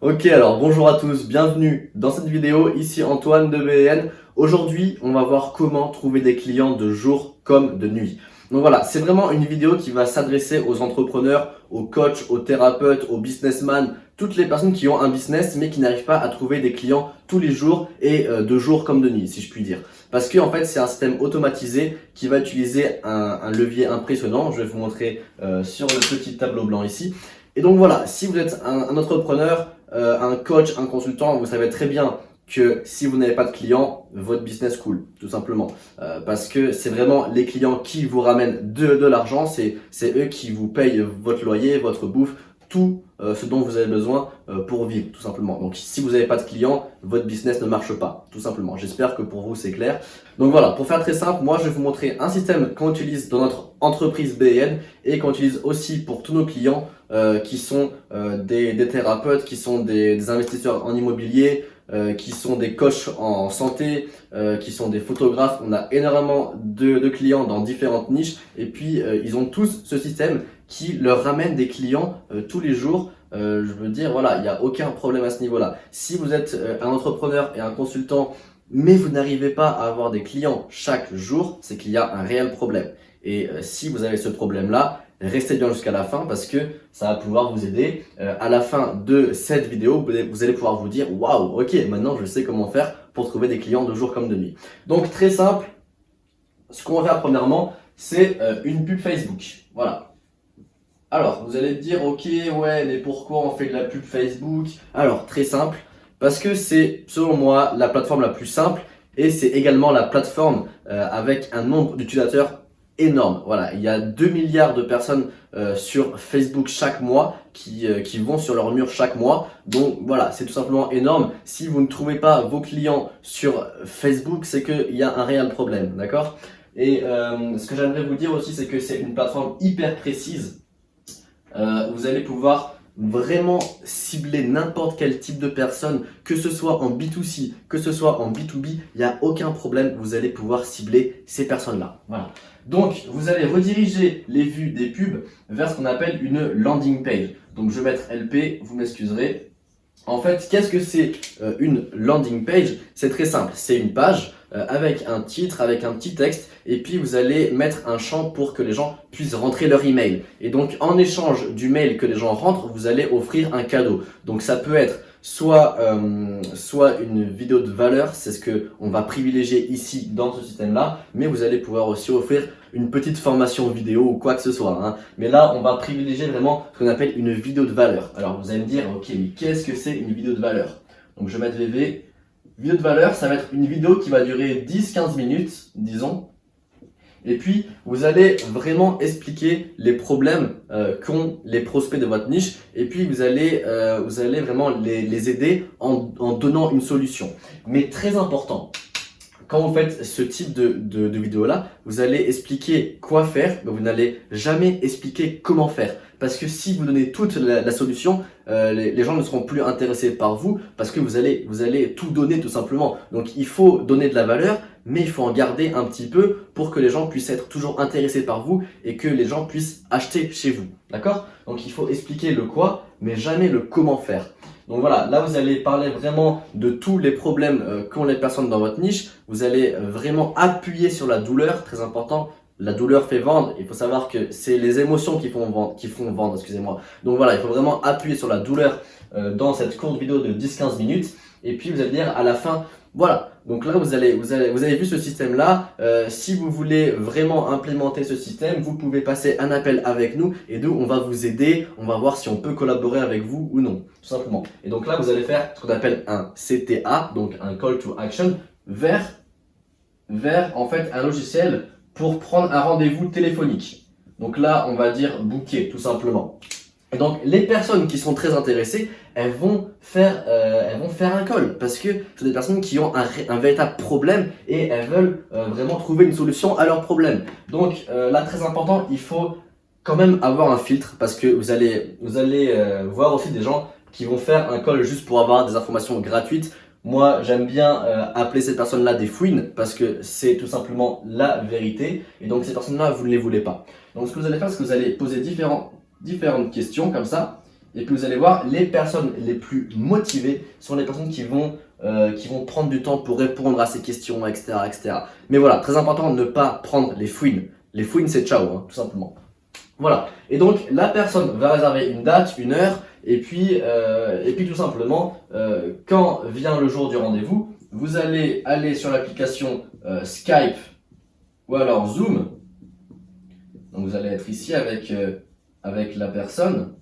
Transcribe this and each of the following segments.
Ok, alors bonjour à tous, bienvenue dans cette vidéo, ici Antoine de BN. Aujourd'hui, on va voir comment trouver des clients de jour comme de nuit. Donc voilà, c'est vraiment une vidéo qui va s'adresser aux entrepreneurs, aux coachs, aux thérapeutes, aux businessmen, toutes les personnes qui ont un business mais qui n'arrivent pas à trouver des clients tous les jours et de jour comme de nuit, si je puis dire. Parce que en fait, c'est un système automatisé qui va utiliser un levier impressionnant. Je vais vous montrer sur le petit tableau blanc ici. Et donc voilà, si vous êtes un entrepreneur, un coach, un consultant, vous savez très bien que si vous n'avez pas de clients, votre business coule, tout simplement. Parce que c'est vraiment les clients qui vous ramènent de l'argent, c'est eux qui vous payent votre loyer, votre bouffe, tout ce dont vous avez besoin pour vivre, tout simplement. Donc si vous n'avez pas de clients, votre business ne marche pas, tout simplement. J'espère que pour vous c'est clair. Donc voilà, pour faire très simple, moi je vais vous montrer un système qu'on utilise dans notre entreprise BN et qu'on utilise aussi pour tous nos clients qui sont des thérapeutes, qui sont des investisseurs en immobilier, qui sont des coachs en santé, qui sont des photographes. On a énormément de clients dans différentes niches et puis ils ont tous ce système qui leur ramène des clients tous les jours. Je veux dire, voilà, il n'y a aucun problème à ce niveau-là. Si vous êtes un entrepreneur et un consultant, mais vous n'arrivez pas à avoir des clients chaque jour, c'est qu'il y a un réel problème. Et si vous avez ce problème-là, restez bien jusqu'à la fin parce que ça va pouvoir vous aider. À la fin de cette vidéo, vous allez pouvoir vous dire waouh, ok, maintenant je sais comment faire pour trouver des clients de jour comme de nuit. Donc très simple, ce qu'on va faire premièrement, c'est une pub Facebook. Voilà. Alors, vous allez me dire, ok, ouais, mais pourquoi on fait de la pub Facebook? Alors, très simple, parce que c'est, selon moi, la plateforme la plus simple et c'est également la plateforme avec un nombre d'utilisateurs énorme. Voilà, il y a 2 milliards de personnes sur Facebook chaque mois qui vont sur leur mur chaque mois. Donc voilà, c'est tout simplement énorme. Si vous ne trouvez pas vos clients sur Facebook, c'est qu'il y a un réel problème, d'accord? Et ce que j'aimerais vous dire aussi, c'est que c'est une plateforme hyper précise. Vous allez pouvoir vraiment cibler n'importe quel type de personne, que ce soit en B2C, que ce soit en B2B, il n'y a aucun problème, vous allez pouvoir cibler ces personnes-là. Voilà. Donc, vous allez rediriger les vues des pubs vers ce qu'on appelle une landing page. Donc, je vais mettre LP, vous m'excuserez. En fait, qu'est-ce que c'est une landing page? C'est très simple, c'est une page avec un titre, avec un petit texte, et puis vous allez mettre un champ pour que les gens puissent rentrer leur email. Et donc, en échange du mail que les gens rentrent, vous allez offrir un cadeau. Donc, ça peut être soit une vidéo de valeur, c'est ce que on va privilégier ici dans ce système-là, mais vous allez pouvoir aussi offrir une petite formation vidéo ou quoi que ce soit. Hein. Mais là, on va privilégier vraiment ce qu'on appelle une vidéo de valeur. Alors, vous allez me dire, ok, mais qu'est-ce que c'est une vidéo de valeur? Donc, je vais mettre VV. Vidéo de valeur, ça va être une vidéo qui va durer 10-15 minutes, disons. Et puis, vous allez vraiment expliquer les problèmes qu'ont les prospects de votre niche. Et puis, vous allez vraiment les aider en donnant une solution. Mais très important, quand vous faites ce type de vidéo-là, vous allez expliquer quoi faire, mais vous n'allez jamais expliquer comment faire. Parce que si vous donnez toute la solution, les gens ne seront plus intéressés par vous parce que vous allez tout donner tout simplement. Donc il faut donner de la valeur, mais il faut en garder un petit peu pour que les gens puissent être toujours intéressés par vous et que les gens puissent acheter chez vous. D'accord? Donc il faut expliquer le quoi, mais jamais le comment faire. Donc voilà, là vous allez parler vraiment de tous les problèmes qu'ont les personnes dans votre niche. Vous allez vraiment appuyer sur la douleur, très important. La douleur fait vendre. Il faut savoir que c'est les émotions qui font vendre, excusez-moi. Donc voilà, il faut vraiment appuyer sur la douleur dans cette courte vidéo de 10-15 minutes. Et puis vous allez dire à la fin, voilà. Donc là, vous avez vu ce système-là. Si vous voulez vraiment implémenter ce système, vous pouvez passer un appel avec nous et nous, on va vous aider. On va voir si on peut collaborer avec vous ou non, tout simplement. Et donc là, vous allez faire ce qu'on appelle un CTA, donc un Call to Action, vers en fait un logiciel pour prendre un rendez-vous téléphonique. Donc là, on va dire booker, tout simplement. Et donc, les personnes qui sont très intéressées, elles vont faire un call parce que c'est des personnes qui ont un véritable problème et elles veulent vraiment trouver une solution à leur problème. Donc là, très important, il faut quand même avoir un filtre parce que vous allez voir aussi des gens qui vont faire un call juste pour avoir des informations gratuites. Moi, j'aime bien appeler ces personnes-là des fouines parce que c'est tout simplement la vérité. Et donc, ces personnes-là, vous ne les voulez pas. Donc, ce que vous allez faire, c'est que vous allez poser différentes questions comme ça. Et puis vous allez voir, les personnes les plus motivées sont les personnes qui vont prendre du temps pour répondre à ces questions, etc., etc. Mais voilà, très important, ne pas prendre les fouines. Les fouines, c'est ciao, hein, tout simplement. Voilà. Et donc, la personne va réserver une date, une heure, et puis tout simplement, quand vient le jour du rendez-vous, vous allez aller sur l'application Skype ou alors Zoom. Donc, vous allez être ici avec la personne.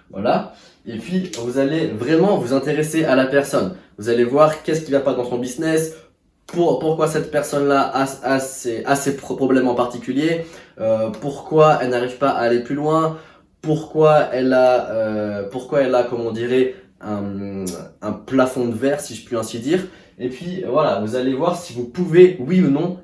Voilà. Et puis, vous allez vraiment vous intéresser à la personne. Vous allez voir qu'est-ce qui ne va pas dans son business, pourquoi cette personne-là a ces problèmes en particulier, pourquoi elle n'arrive pas à aller plus loin, pourquoi elle a, comme on dirait, un plafond de verre, si je puis ainsi dire. Et puis, voilà, vous allez voir si vous pouvez, oui ou non,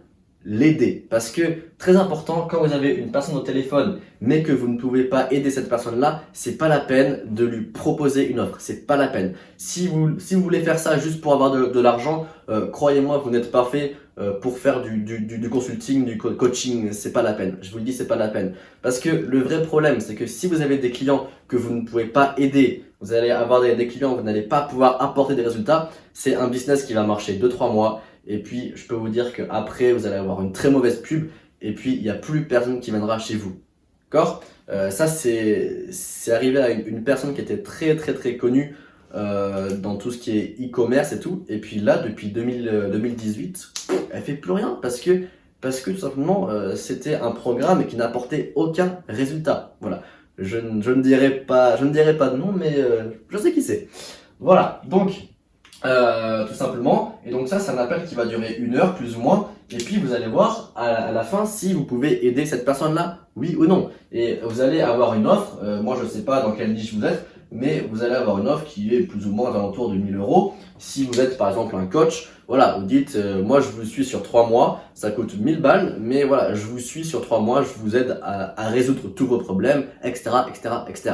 l'aider. Parce que, très important, quand vous avez une personne au téléphone, mais que vous ne pouvez pas aider cette personne-là, c'est pas la peine de lui proposer une offre. C'est pas la peine. Si vous voulez faire ça juste pour avoir de l'argent, croyez-moi, vous n'êtes pas fait pour faire du consulting, du coaching. C'est pas la peine. Je vous le dis, c'est pas la peine. Parce que le vrai problème, c'est que si vous avez des clients que vous ne pouvez pas aider, vous allez avoir des clients où vous n'allez pas pouvoir apporter des résultats, c'est un business qui va marcher 2-3 mois. Et puis, je peux vous dire qu'après, vous allez avoir une très mauvaise pub. Et puis, il n'y a plus personne qui viendra chez vous. D'accord? Ça, c'est arrivé à une personne qui était très, très, très connue dans tout ce qui est e-commerce et tout. Et puis là, depuis 2018, elle fait plus rien parce que tout simplement, c'était un programme qui n'apportait aucun résultat. Voilà. Je ne dirai pas de nom, mais je sais qui c'est. Voilà. Donc, tout simplement. Et donc ça, c'est un appel qui va durer 1 heure plus ou moins. Et puis vous allez voir à la fin si vous pouvez aider cette personne-là, oui ou non. Et vous allez avoir une offre. Moi, je ne sais pas dans quelle niche vous êtes, mais vous allez avoir une offre qui est plus ou moins aux alentours de 1 000 euros. Si vous êtes par exemple un coach, voilà, vous dites, moi je vous suis sur 3 mois, ça coûte 1000 balles, mais voilà, je vous suis sur 3 mois, je vous aide à résoudre tous vos problèmes, etc., etc., etc.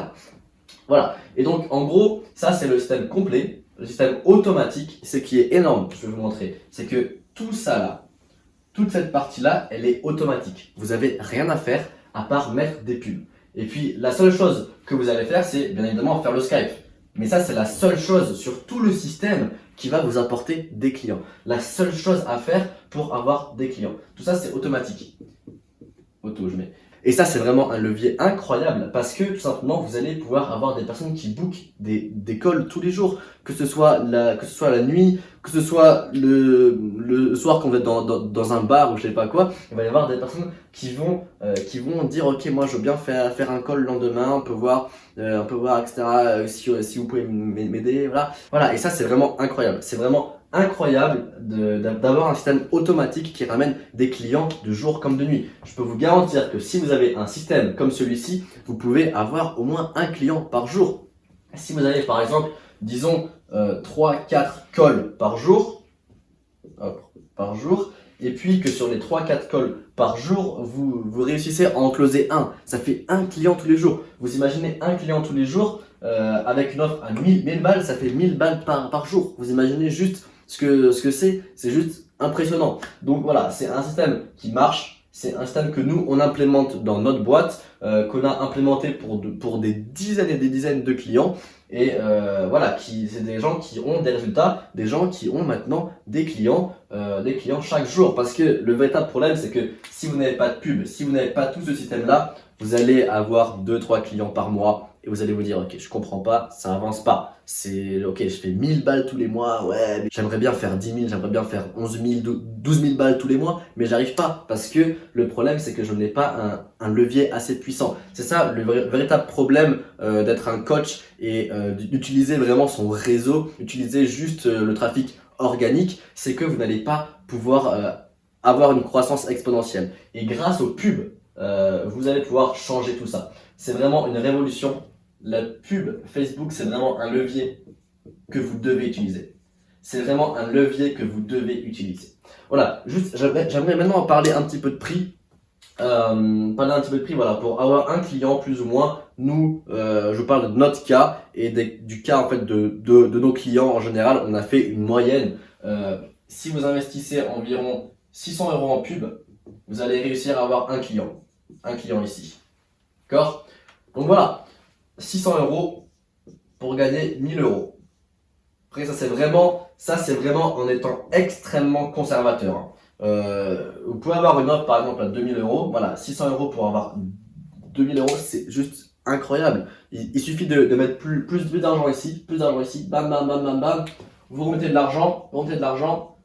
Voilà. Et donc, en gros, ça, c'est le système complet, le système automatique. Ce qui est énorme, je vais vous montrer, c'est que tout ça là, toute cette partie-là, elle est automatique. Vous n'avez rien à faire à part mettre des pubs. Et puis, la seule chose que vous allez faire, c'est bien évidemment faire le Skype. Mais ça, c'est la seule chose sur tout le système qui va vous apporter des clients. La seule chose à faire pour avoir des clients. Tout ça, c'est automatique. Auto, je mets. Et ça, c'est vraiment un levier incroyable parce que tout simplement, vous allez pouvoir avoir des personnes qui bookent des calls tous les jours, que ce soit la nuit, que ce soit le soir quand vous êtes dans un bar ou je sais pas quoi. Il va y avoir des personnes qui vont dire ok, moi je veux bien faire un call le lendemain, on peut voir etc. Si vous pouvez m'aider, voilà. Et ça, c'est vraiment incroyable. C'est vraiment incroyable d'avoir un système automatique qui ramène des clients de jour comme de nuit. Je peux vous garantir que si vous avez un système comme celui-ci, vous pouvez avoir au moins un client par jour. Si vous avez par exemple, disons 3-4 calls par jour, et puis que sur les 3-4 calls par jour, vous réussissez à en closer un. Ça fait un client tous les jours. Vous imaginez un client tous les jours avec une offre à 1000 balles, ça fait 1000 balles par jour. Vous imaginez juste ce que c'est juste impressionnant. Donc voilà, c'est un système qui marche, c'est un système que nous on implémente dans notre boîte, qu'on a implémenté pour des dizaines et des dizaines de clients. Et voilà, c'est des gens qui ont des résultats, des gens qui ont maintenant des clients chaque jour. Parce que le véritable problème, c'est que si vous n'avez pas de pub, si vous n'avez pas tout ce système-là, vous allez avoir 2-3 clients par mois. Et vous allez vous dire, ok, je comprends pas, ça avance pas. C'est, ok, je fais 1000 balles tous les mois, ouais, mais j'aimerais bien faire 10 000, j'aimerais bien faire 11 000, 12 000 balles tous les mois, mais j'arrive pas. Parce que le problème, c'est que je n'ai pas un levier assez puissant. C'est ça, le véritable problème d'être un coach et d'utiliser vraiment son réseau, utiliser juste le trafic organique, c'est que vous n'allez pas pouvoir avoir une croissance exponentielle. Et grâce aux pubs, vous allez pouvoir changer tout ça. C'est vraiment une révolution. La pub Facebook, c'est vraiment un levier que vous devez utiliser. C'est vraiment un levier que vous devez utiliser. Voilà, juste, j'aimerais maintenant parler un petit peu de prix. Voilà, pour avoir un client plus ou moins. Nous, je parle de notre cas et du cas en fait de nos clients en général. On a fait une moyenne. Si vous investissez environ 600 euros en pub, vous allez réussir à avoir un client ici. D'accord? Donc voilà, 600 euros, pour gagner 1000 euros. Après, ça c'est vraiment en étant extrêmement conservateur, hein. Vous pouvez avoir une offre par exemple à 2000 euros. Voilà, 600 euros pour avoir 2000 euros, c'est juste incroyable. Il suffit de mettre plus d'argent ici, bam, bam, bam, bam, bam. Vous remettez de l'argent,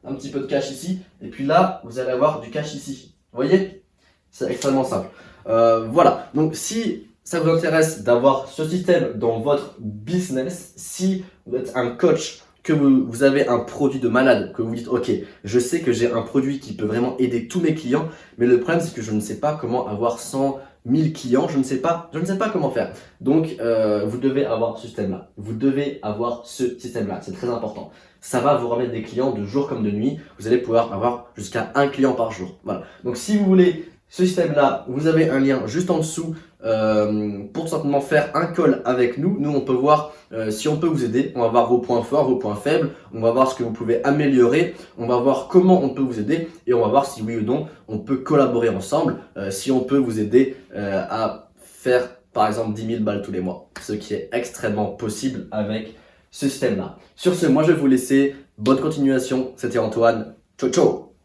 un petit peu de cash ici, et puis là, vous allez avoir du cash ici. Vous voyez? C'est extrêmement simple. Voilà, donc si ça vous intéresse d'avoir ce système dans votre business, si vous êtes un coach, que vous avez un produit de malade, que vous dites ok, je sais que j'ai un produit qui peut vraiment aider tous mes clients, mais le problème c'est que je ne sais pas comment avoir 100 000 clients, je ne sais pas comment faire. Donc vous devez avoir ce système-là, c'est très important. Ça va vous remettre des clients de jour comme de nuit, vous allez pouvoir avoir jusqu'à un client par jour. Voilà. Donc si vous voulez ce système-là, vous avez un lien juste en dessous pour tout simplement faire un call avec nous. Nous, on peut voir si on peut vous aider. On va voir vos points forts, vos points faibles. On va voir ce que vous pouvez améliorer. On va voir comment on peut vous aider. Et on va voir si oui ou non, on peut collaborer ensemble. Si on peut vous aider à faire, par exemple, 10 000 balles tous les mois. Ce qui est extrêmement possible avec ce système-là. Sur ce, moi, je vais vous laisser. Bonne continuation. C'était Antoine. Ciao, ciao!